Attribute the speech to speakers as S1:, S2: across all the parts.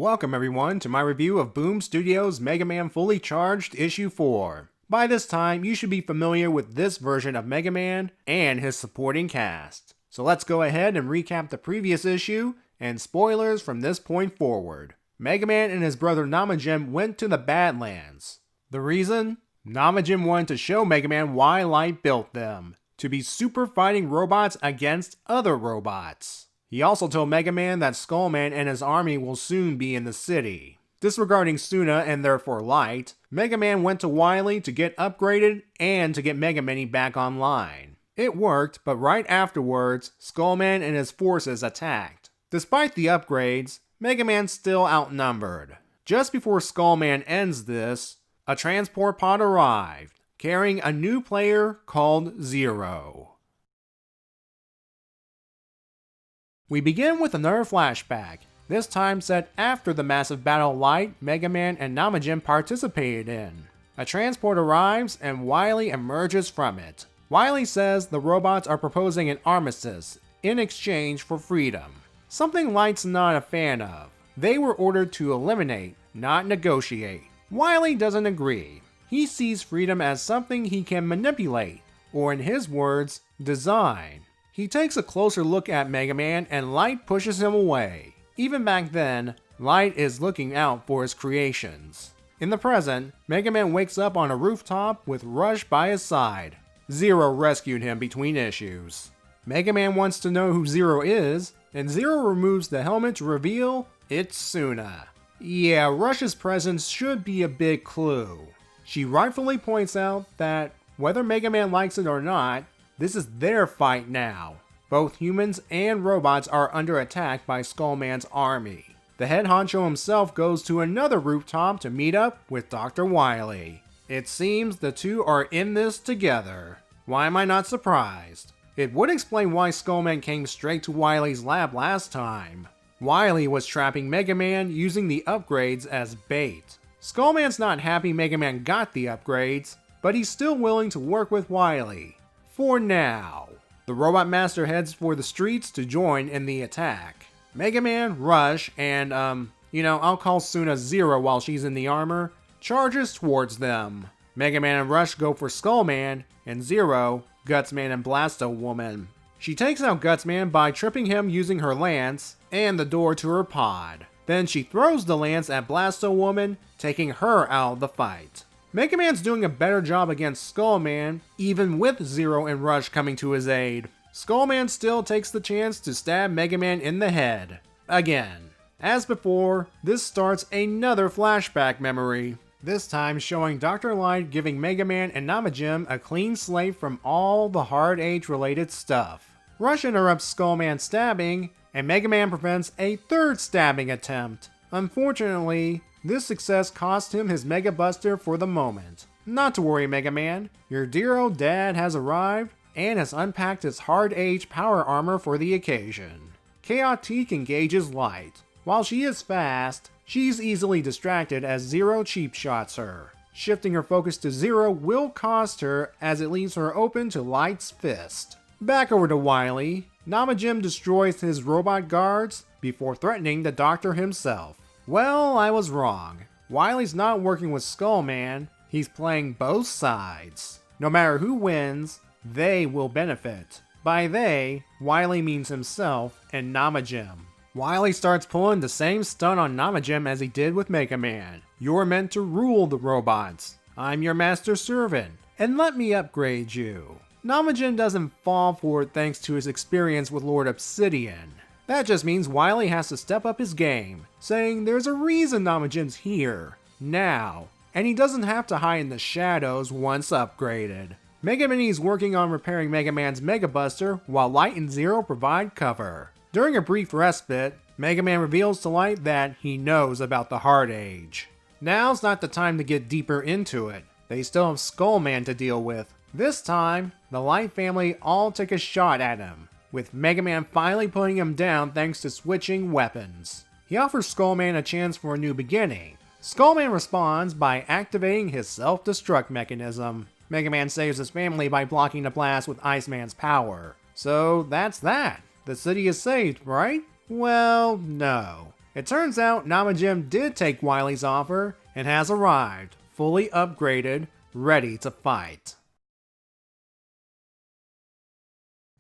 S1: Welcome everyone to my review of Boom Studios' Mega Man Fully Charged Issue 4. By this time, you should be familiar with this version of Mega Man and his supporting cast. So let's go ahead and recap the previous issue, and spoilers from this point forward. Mega Man and his brother Namajim went to the Badlands. The reason? Namajim wanted to show Mega Man why Light built them, to be super fighting robots against other robots. He also told Mega Man that Skullman and his army will soon be in the city. Disregarding Suna and therefore Light, Mega Man went to Wily to get upgraded and to get Mega Mini back online. It worked, but right afterwards, Skullman and his forces attacked. Despite the upgrades, Mega Man's still outnumbered. Just before Skullman ends this, a transport pod arrived, carrying a new player called Zero. We begin with another flashback, this time set after the massive battle Light, Mega Man, and Namajim participated in. A transport arrives and Wily emerges from it. Wily says the robots are proposing an armistice in exchange for freedom, something Light's not a fan of. They were ordered to eliminate, not negotiate. Wily doesn't agree. He sees freedom as something he can manipulate, or in his words, design. He takes a closer look at Mega Man and Light pushes him away. Even back then, Light is looking out for his creations. In the present, Mega Man wakes up on a rooftop with Rush by his side. Zero rescued him between issues. Mega Man wants to know who Zero is, and Zero removes the helmet to reveal it's Suna. Yeah, Rush's presence should be a big clue. She rightfully points out that, whether Mega Man likes it or not, this is their fight now. Both humans and robots are under attack by Skullman's army. The head honcho himself goes to another rooftop to meet up with Dr. Wily. It seems the two are in this together. Why am I not surprised? It would explain why Skullman came straight to Wily's lab last time. Wily was trapping Mega Man using the upgrades as bait. Skullman's not happy Mega Man got the upgrades, but he's still willing to work with Wily. For now. The Robot Master heads for the streets to join in the attack. Mega Man, Rush, and I'll call Suna Zero while she's in the armor, charges towards them. Mega Man and Rush go for Skullman, and Zero, Gutsman and Blasto Woman. She takes out Gutsman by tripping him using her lance and the door to her pod. Then she throws the lance at Blasto Woman, taking her out of the fight. Mega Man's doing a better job against Skullman, even with Zero and Rush coming to his aid. Skullman still takes the chance to stab Mega Man in the head. Again. As before, this starts another flashback memory. This time showing Dr. Light giving Mega Man and Namajim a clean slate from all the Hard Age related stuff. Rush interrupts Skullman's stabbing, and Mega Man prevents a third stabbing attempt. Unfortunately, this success cost him his Mega Buster for the moment. Not to worry, Mega Man. Your dear old dad has arrived and has unpacked his Hard Age power armor for the occasion. Chaotique engages Light. While she is fast, she's easily distracted as Zero cheap shots her. Shifting her focus to Zero will cost her as it leaves her open to Light's fist. Back over to Wily. Namajim destroys his robot guards before threatening the Doctor himself. Well, I was wrong. Wily's not working with Skullman, he's playing both sides. No matter who wins, they will benefit. By they, Wily means himself and Namajim. Wily starts pulling the same stunt on Namajim as he did with Mega Man. You're meant to rule the robots. I'm your master servant, and let me upgrade you. Namajim doesn't fall for it thanks to his experience with Lord Obsidian. That just means Wily has to step up his game, saying there's a reason Namajim's here, now, and he doesn't have to hide in the shadows once upgraded. Mega Mini's working on repairing Mega Man's Mega Buster while Light and Zero provide cover. During a brief respite, Mega Man reveals to Light that he knows about the Hard Age. Now's not the time to get deeper into it, they still have Skullman to deal with. This time, the Light family all take a shot at him, with Mega Man finally putting him down thanks to switching weapons. He offers Skullman a chance for a new beginning. Skullman responds by activating his self-destruct mechanism. Mega Man saves his family by blocking the blast with Iceman's power. So that's that. The city is saved, right? Well, no. It turns out Namajim did take Wily's offer and has arrived, fully upgraded, ready to fight.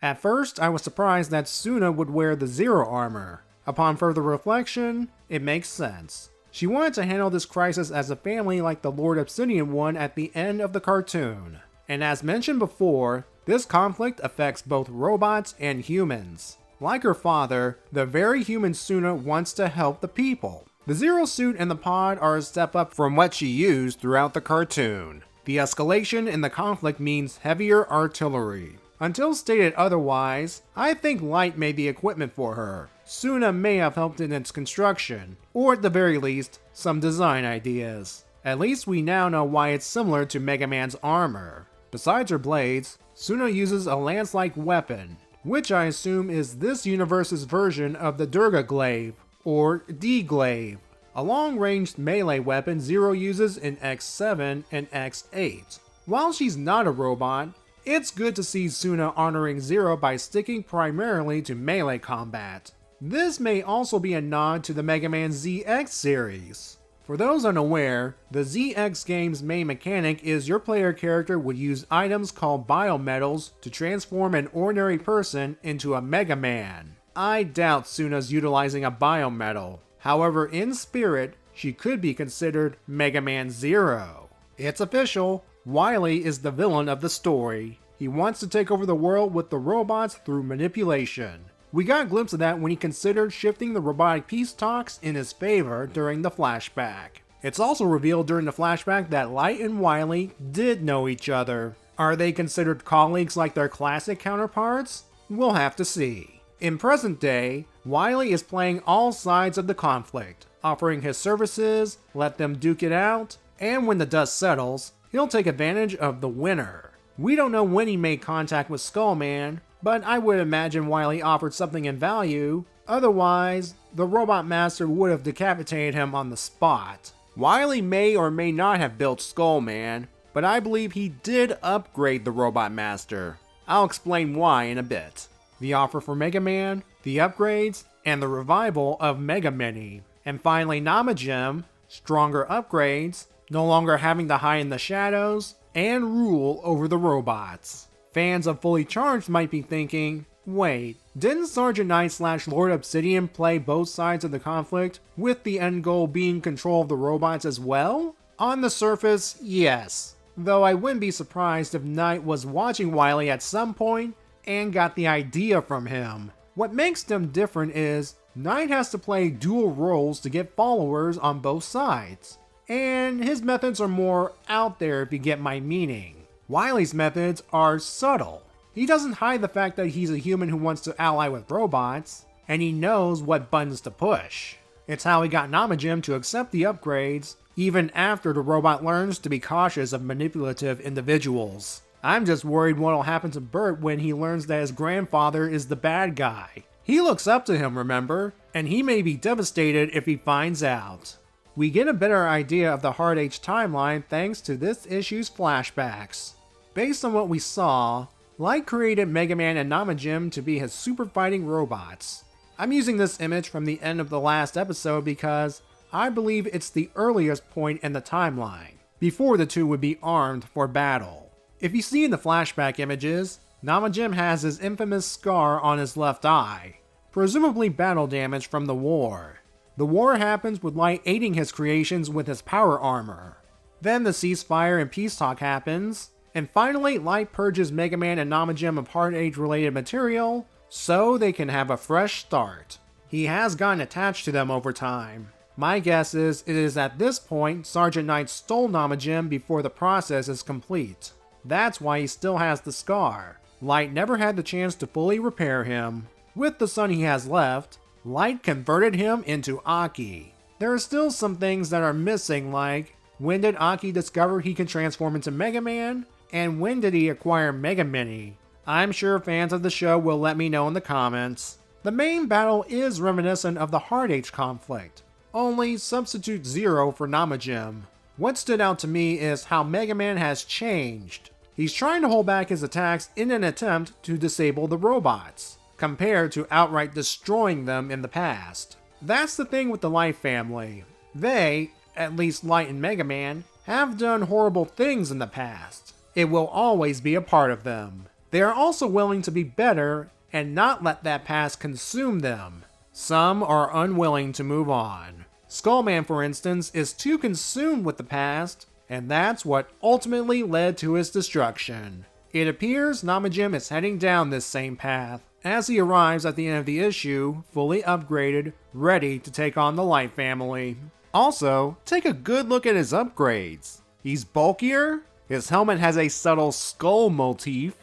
S1: At first, I was surprised that Suna would wear the Zero armor. Upon further reflection, it makes sense. She wanted to handle this crisis as a family like the Lord Obsidian one at the end of the cartoon. And as mentioned before, this conflict affects both robots and humans. Like her father, the very human Suna wants to help the people. The Zero suit and the pod are a step up from what she used throughout the cartoon. The escalation in the conflict means heavier artillery. Until stated otherwise, I think light made the equipment for her. Suna may have helped in its construction, or at the very least, some design ideas. At least we now know why it's similar to Mega Man's armor. Besides her blades, Suna uses a lance-like weapon, which I assume is this universe's version of the Durga Glaive, or D-Glaive, a long-ranged melee weapon Zero uses in X7 and X8. While she's not a robot, it's good to see Suna honoring Zero by sticking primarily to melee combat. This may also be a nod to the Mega Man ZX series. For those unaware, the ZX game's main mechanic is your player character would use items called biometals to transform an ordinary person into a Mega Man. I doubt Suna's utilizing a biometal. However, in spirit, she could be considered Mega Man Zero. It's official. Wily is the villain of the story. He wants to take over the world with the robots through manipulation. We got a glimpse of that when he considered shifting the robotic peace talks in his favor during the flashback. It's also revealed during the flashback that Light and Wily did know each other. Are they considered colleagues like their classic counterparts? We'll have to see. In present day, Wily is playing all sides of the conflict, offering his services, let them duke it out, and when the dust settles, he'll take advantage of the winner. We don't know when he made contact with Skullman, but I would imagine Wily offered something in value, otherwise, the Robot Master would have decapitated him on the spot. Wily may or may not have built Skullman, but I believe he did upgrade the Robot Master. I'll explain why in a bit. The offer for Mega Man, the upgrades, and the revival of Mega Mini. And finally Namajim, stronger upgrades, no longer having to hide in the shadows, and rule over the robots. Fans of Fully Charged might be thinking, wait, didn't Sergeant Knight / Lord Obsidian play both sides of the conflict, with the end goal being control of the robots as well? On the surface, yes. Though I wouldn't be surprised if Knight was watching Wily at some point and got the idea from him. What makes them different is, Knight has to play dual roles to get followers on both sides. And his methods are more out there if you get my meaning. Wily's methods are subtle. He doesn't hide the fact that he's a human who wants to ally with robots, and he knows what buttons to push. It's how he got Namajim to accept the upgrades, even after the robot learns to be cautious of manipulative individuals. I'm just worried what'll happen to Bert when he learns that his grandfather is the bad guy. He looks up to him, remember? And he may be devastated if he finds out. We get a better idea of the Hard Age timeline thanks to this issue's flashbacks. Based on what we saw, Light created Mega Man and Namajim to be his super fighting robots. I'm using this image from the end of the last episode because I believe it's the earliest point in the timeline, before the two would be armed for battle. If you see in the flashback images, Namajim has his infamous scar on his left eye, presumably battle damage from the war. The war happens with Light aiding his creations with his power armor. Then the ceasefire and peace talk happens, and finally Light purges Mega Man and Namajim of Hard Age related material, so they can have a fresh start. He has gotten attached to them over time. My guess is it is at this point Sergeant Knight stole Namajim before the process is complete. That's why he still has the scar. Light never had the chance to fully repair him. With the son he has left, Light converted him into Aki. There are still some things that are missing, like, when did Aki discover he can transform into Mega Man? And when did he acquire Mega Mini? I'm sure fans of the show will let me know in the comments. The main battle is reminiscent of the Hard Age conflict, only substitute Zero for Namajim. What stood out to me is how Mega Man has changed. He's trying to hold back his attacks in an attempt to disable the robots, compared to outright destroying them in the past. That's the thing with the Light family. They, at least Light and Mega Man, have done horrible things in the past. It will always be a part of them. They are also willing to be better and not let that past consume them. Some are unwilling to move on. Skullman, for instance, is too consumed with the past, and that's what ultimately led to his destruction. It appears Namajim is heading down this same path, as he arrives at the end of the issue, fully upgraded, ready to take on the Light family. Also, take a good look at his upgrades. He's bulkier, his helmet has a subtle skull motif,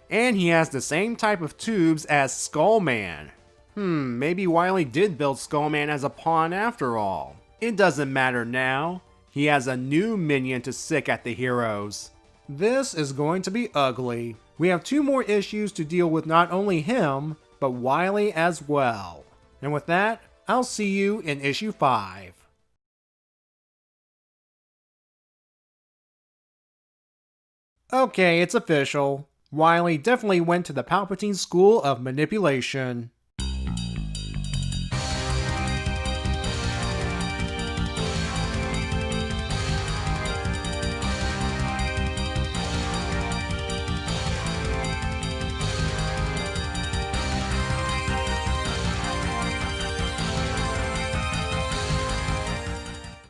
S1: and he has the same type of tubes as Skullman. Maybe Wily did build Skullman as a pawn after all. It doesn't matter now. He has a new minion to sick at the heroes. This is going to be ugly. We have 2 more issues to deal with not only him, but Wily as well. And with that, I'll see you in issue 5. Okay, it's official. Wily definitely went to the Palpatine School of Manipulation.